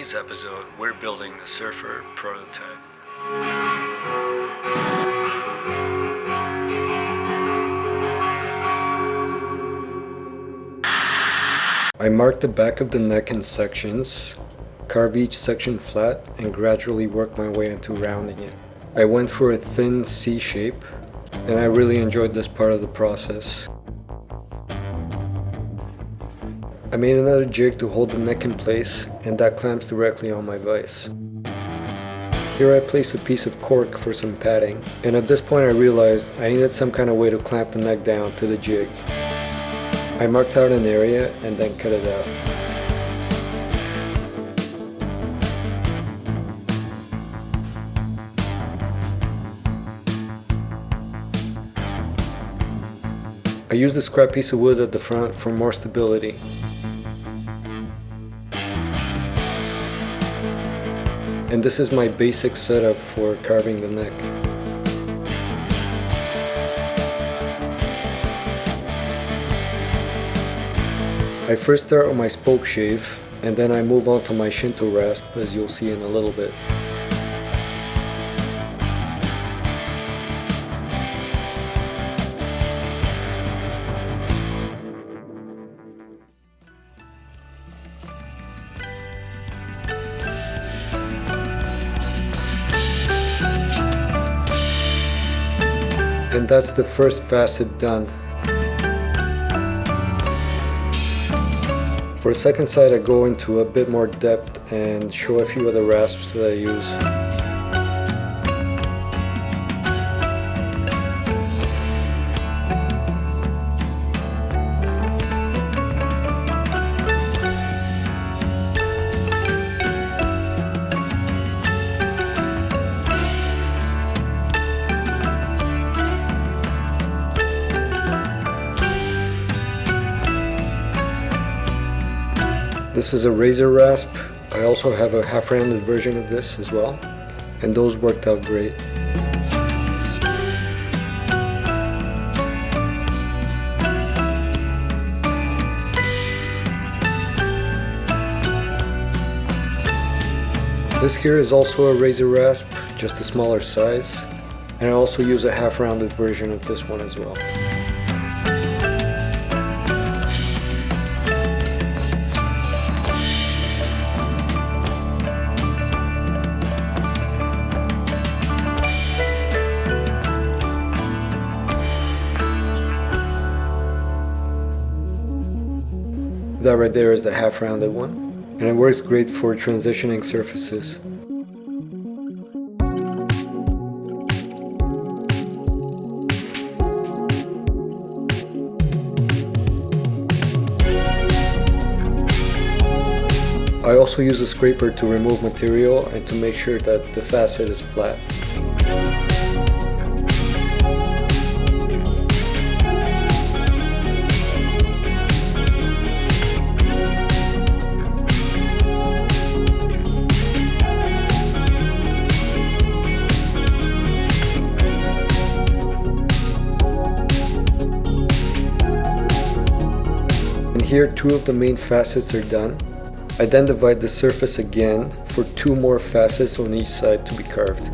today's episode, we're building the Surfer prototype. I marked the back of the neck in sections, carve each section flat, and gradually work my way into rounding it. I went for a thin C shape, and I really enjoyed this part of the process. I made another jig to hold the neck in place, and that clamps directly on my vise. Here I placed a piece of cork for some padding, and at this point I realized I needed some kind of way to clamp the neck down to the jig. I marked out an area and then cut it out. I used a scrap piece of wood at the front for more stability. And this is my basic setup for carving the neck. I first start with my spoke shave, and then I move on to my Shinto rasp, as you'll see in a little bit. And that's the first facet done. For the second side I go into a bit more depth and show a few of the rasps that I use. This is a razor rasp. I also have a half-rounded version of this as well, and those worked out great. This here is also a razor rasp, just a smaller size, and I also use a half-rounded version of this one as well. That right there is the half-rounded one, and it works great for transitioning surfaces. I also use a scraper to remove material and to make sure that the facet is flat. Here, two of the main facets are done. I then divide the surface again for two more facets on each side to be carved.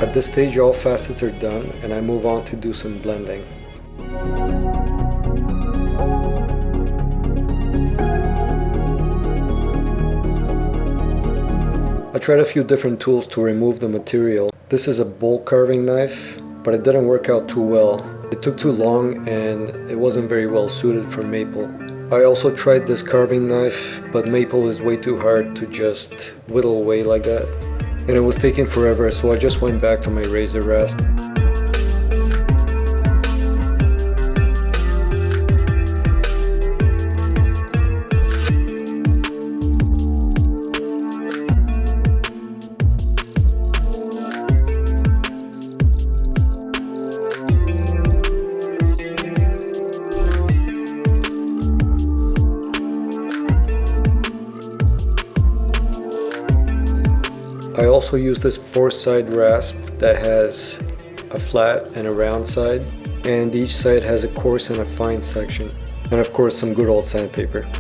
At this stage all facets are done and I move on to do some blending. I tried a few different tools to remove the material. This is a bowl carving knife, but it didn't work out too well. It took too long and it wasn't very well suited for maple. I also tried this carving knife, but maple is way too hard to just whittle away like that. And it was taking forever, so I just went back to my razor rasp. also used this 4-side rasp that has a flat and a round side, and each side has a coarse and a fine section, and of course some good old sandpaper.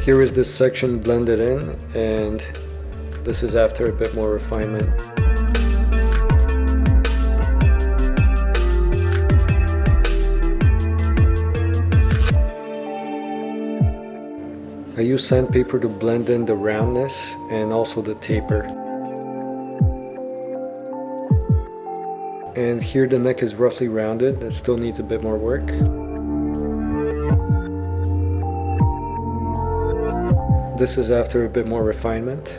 Here is this section blended in, and this is after a bit more refinement. I use sandpaper to blend in the roundness and also the taper. And here the neck is roughly rounded, it still needs a bit more work. This is after a bit more refinement.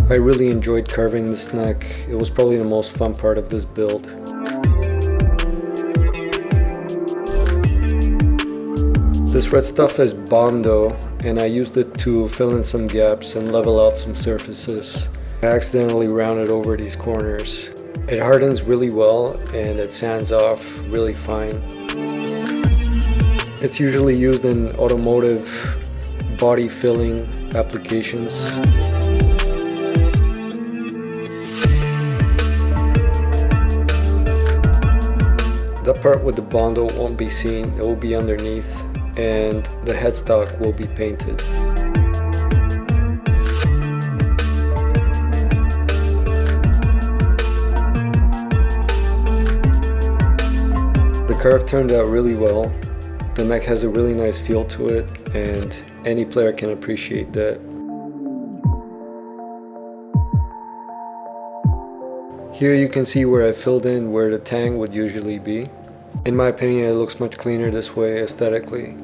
I really enjoyed carving this neck. It was probably the most fun part of this build. This red stuff is Bondo, and I used it to fill in some gaps and level out some surfaces. I accidentally rounded over these corners. It hardens really well and it sands off really fine. It's usually used in automotive body filling applications. That part with the Bondo won't be seen, it will be underneath, and the headstock will be painted. The carve turned out really well. The neck has a really nice feel to it, and any player can appreciate that. Here you can see where I filled in where the tang would usually be. In my opinion, it looks much cleaner this way aesthetically.